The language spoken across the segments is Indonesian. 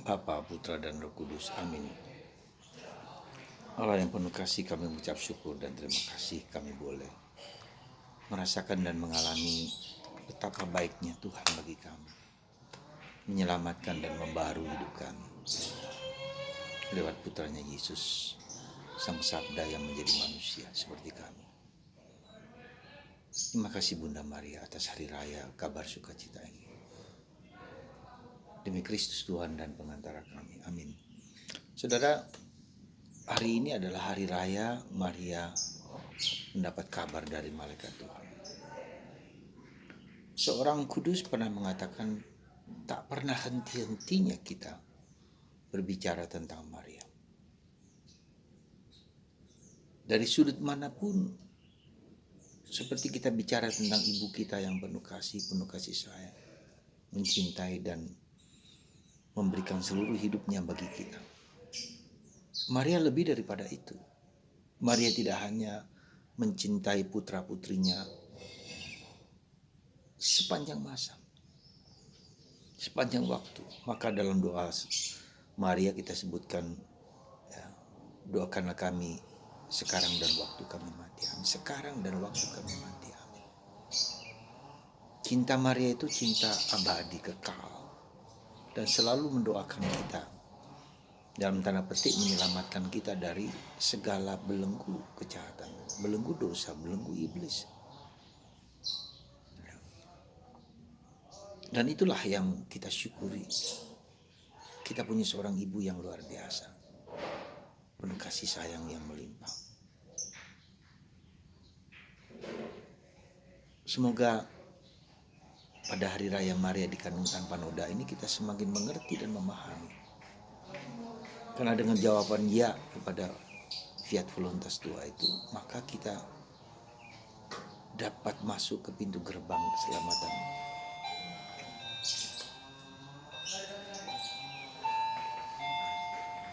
Bapa, Putra, dan Roh Kudus. Amin. Allah yang penuh kasih, kami mengucap syukur dan terima kasih kami boleh merasakan dan mengalami betapa baiknya Tuhan bagi kami, menyelamatkan dan membaharui hidup kami lewat putranya Yesus, Sang Sabda yang menjadi manusia seperti kami. Terima kasih Bunda Maria atas hari raya kabar sukacita ini. Demi Kristus Tuhan dan pengantara kami. Amin. Saudara, hari ini adalah hari raya Maria mendapat kabar dari malaikat Tuhan. Seorang kudus pernah mengatakan, tak pernah henti-hentinya kita berbicara tentang Maria. Dari sudut manapun, seperti kita bicara tentang ibu kita yang penuh kasih sayang, mencintai dan memberikan seluruh hidupnya bagi kita. Maria lebih daripada itu. Maria tidak hanya mencintai putra-putrinya sepanjang masa, sepanjang waktu. Maka dalam doa Maria kita sebutkan, ya, doakanlah kami sekarang dan waktu kami mati. Amin. Sekarang dan waktu kami mati. Amin. Cinta Maria itu cinta abadi kekal dan selalu mendoakan kita, dalam tanda petik menyelamatkan kita dari segala belenggu kejahatan, belenggu dosa, belenggu iblis. Dan itulah yang kita syukuri. Kita punya seorang ibu yang luar biasa, penuh kasih sayang yang melimpah. Semoga pada hari raya Maria dikandung tanpa noda ini kita semakin mengerti dan memahami. Karena dengan jawaban ya kepada fiat voluntas Tua itu, maka kita dapat masuk ke pintu gerbang keselamatan.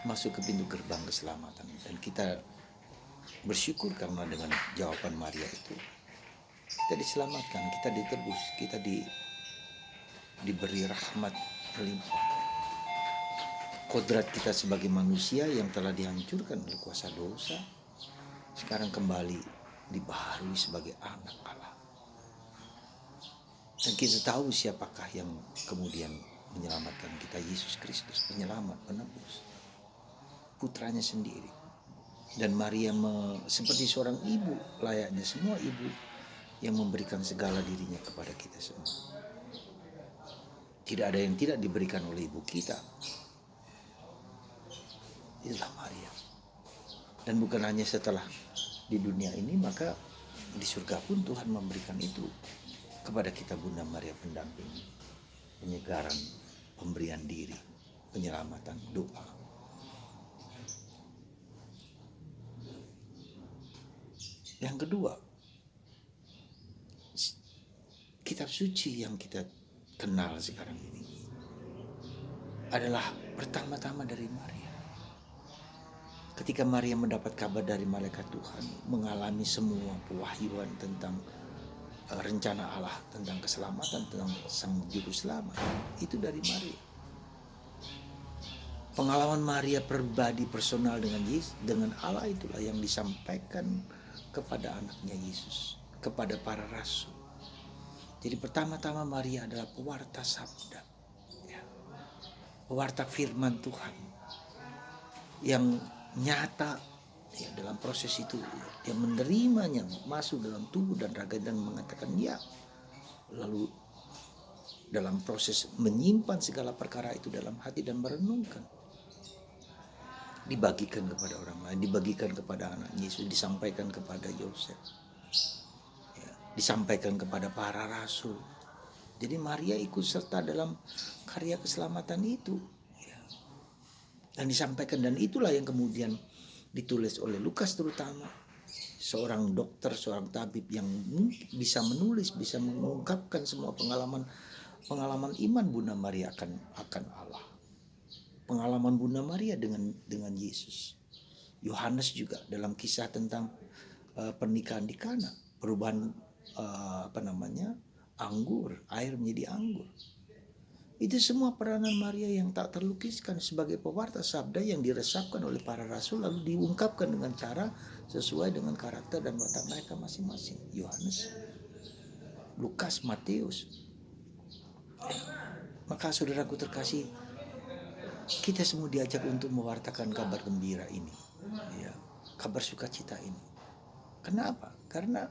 Masuk ke pintu gerbang keselamatan. Dan kita bersyukur karena dengan jawaban Maria itu kita diselamatkan, kita ditebus, kita diberi rahmat melimpah. Kodrat kita sebagai manusia yang telah dihancurkan oleh kuasa dosa, sekarang kembali dibaharui sebagai anak Allah. Dan kita tahu siapakah yang kemudian menyelamatkan kita, Yesus Kristus, penyelamat, penebus, putranya sendiri. Dan Maria seperti seorang ibu, layaknya semua ibu yang memberikan segala dirinya kepada kita semua. Tidak ada yang tidak diberikan oleh ibu kita. Itulah Maria. Dan bukan hanya setelah di dunia ini, maka di surga pun Tuhan memberikan itu kepada kita, Bunda Maria pendamping, penyegaran, pemberian diri, penyelamatan, doa. Yang kedua, kitab suci yang kita kenal sekarang ini adalah pertama-tama dari Maria. Ketika Maria mendapat kabar dari malaikat Tuhan, mengalami semua pewahyuan tentang rencana Allah, tentang keselamatan, tentang Sang Juru Selamat, itu dari Maria. Pengalaman Maria pribadi personal dengan Yesus, dengan Allah, itulah yang disampaikan kepada anaknya Yesus, kepada para rasul. Jadi pertama-tama Maria adalah pewarta sabda, ya, pewarta firman Tuhan yang nyata, ya, dalam proses itu dia menerimanya, masuk dalam tubuh dan raga dan mengatakan ya. Lalu dalam proses menyimpan segala perkara itu dalam hati dan merenungkan, dibagikan kepada orang lain, dibagikan kepada anak Yesus, disampaikan kepada Yosef, ya, disampaikan kepada para rasul. Jadi Maria ikut serta dalam karya keselamatan itu, ya, dan disampaikan. Dan itulah yang kemudian ditulis oleh Lukas, terutama seorang dokter, seorang tabib yang bisa menulis, bisa mengungkapkan semua pengalaman iman Bunda Maria akan Allah, pengalaman Bunda Maria dengan Yesus. Yohanes juga dalam kisah tentang pernikahan di Kana, perubahan anggur, air menjadi anggur. Itu semua peranan Maria yang tak terlukiskan sebagai pewarta sabda yang diresapkan oleh para rasul lalu diungkapkan dengan cara sesuai dengan karakter dan watak mereka masing-masing. Yohanes, Lukas, Matius. Maka saudaraku terkasih, kita semua diajak untuk mewartakan kabar gembira ini, ya, kabar sukacita ini. Kenapa? Karena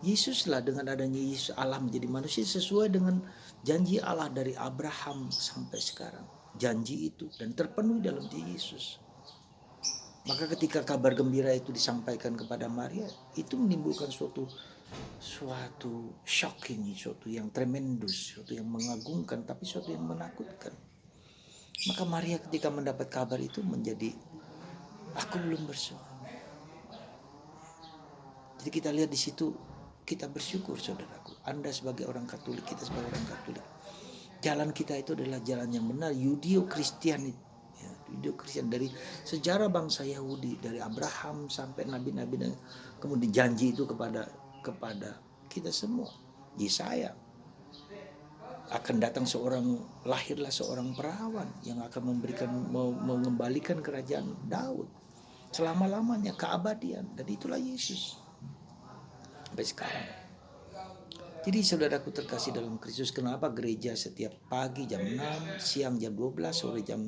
Yesuslah, dengan adanya Yesus Allah menjadi manusia sesuai dengan janji Allah dari Abraham sampai sekarang. Janji itu dan terpenuhi dalam diri Yesus. Maka ketika kabar gembira itu disampaikan kepada Maria, itu menimbulkan suatu shocking, suatu yang tremendous, suatu yang mengagumkan, tapi suatu yang menakutkan. Maka Maria ketika mendapat kabar itu menjadi, aku belum bersuami. Jadi kita lihat di situ, kita bersyukur saudaraku. Anda sebagai orang Katolik, kita sebagai orang Katolik, jalan kita itu adalah jalan yang benar, Yudeo-Kristian. Ya, Yudeo-Kristian dari sejarah bangsa Yahudi, dari Abraham sampai nabi-nabi, dan kemudian janji itu kepada kita semua. Yesaya, akan datang lahirlah seorang perawan yang akan mengembalikan kerajaan Daud selama-lamanya, keabadian. Dan itulah Yesus sampai sekarang. Jadi saudaraku terkasih dalam Kristus, kenapa gereja setiap pagi jam 6, siang jam 12, sore jam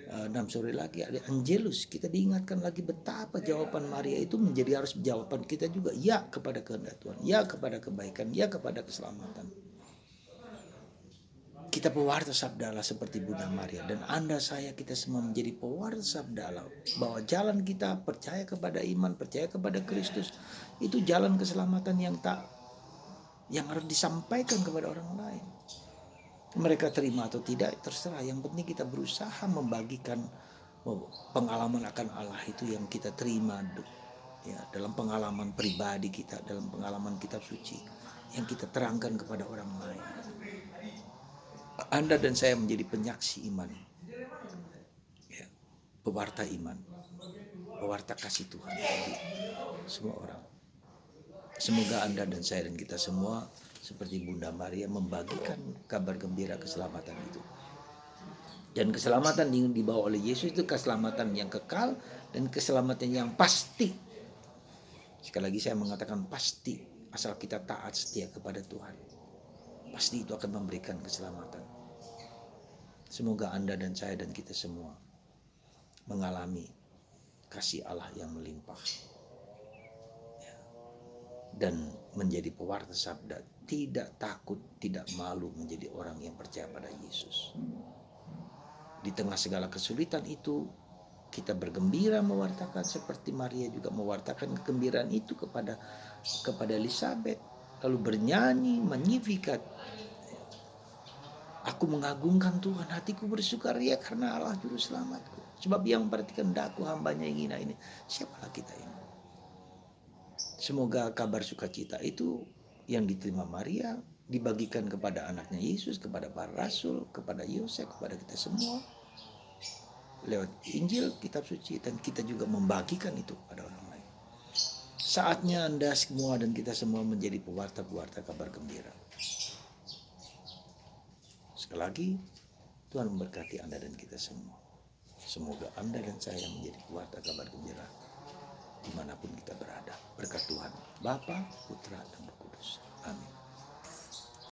6 sore lagi ada Angelus. Kita diingatkan lagi betapa jawaban Maria itu menjadi harus jawaban kita juga. Ya kepada kehendak Tuhan, ya kepada kebaikan, ya kepada keselamatan. Kita pewarta sabda Allah seperti Bunda Maria, dan Anda, saya, kita semua menjadi pewarta sabda Allah, bahwa jalan kita percaya kepada iman, percaya kepada Kristus, itu jalan keselamatan yang harus disampaikan kepada orang lain. Mereka terima atau tidak terserah, yang penting kita berusaha membagikan pengalaman akan Allah itu yang kita terima, ya, dalam pengalaman pribadi kita, dalam pengalaman kitab suci yang kita terangkan kepada orang lain. Anda dan saya menjadi penyaksi iman, ya, pewarta iman, pewarta kasih Tuhan bagi semua orang. Semoga Anda dan saya dan kita semua seperti Bunda Maria membagikan kabar gembira keselamatan itu. Dan keselamatan yang dibawa oleh Yesus itu keselamatan yang kekal dan keselamatan yang pasti. Sekali lagi saya mengatakan pasti, asal kita taat setia kepada Tuhan. Pasti itu akan memberikan keselamatan. Semoga Anda dan saya dan kita semua mengalami kasih Allah yang melimpah, ya, dan menjadi pewarta sabda, tidak takut, tidak malu menjadi orang yang percaya pada Yesus. Di tengah segala kesulitan itu, kita bergembira mewartakan seperti Maria juga mewartakan kegembiraan itu kepada Elizabeth, lalu bernyanyi Magnificat. Aku mengagungkan Tuhan, hatiku bersukaria karena Allah juru selamatku. Sebab Ia memperhatikan daku, hambanya yang hina ini. Siapalah kita ini? Semoga kabar sukacita itu yang diterima Maria dibagikan kepada anaknya Yesus, kepada para rasul, kepada Yosef, kepada kita semua lewat Injil, kitab suci, dan kita juga membagikan itu kepada orang lain. Saatnya Anda semua dan kita semua menjadi pewarta-pewarta kabar gembira. Sekali lagi, Tuhan memberkati Anda dan kita semua. Semoga Anda dan saya menjadi pewarta kabar gembira dimanapun kita berada. Berkat Tuhan, Bapa, Putra, dan Roh Kudus. Amin.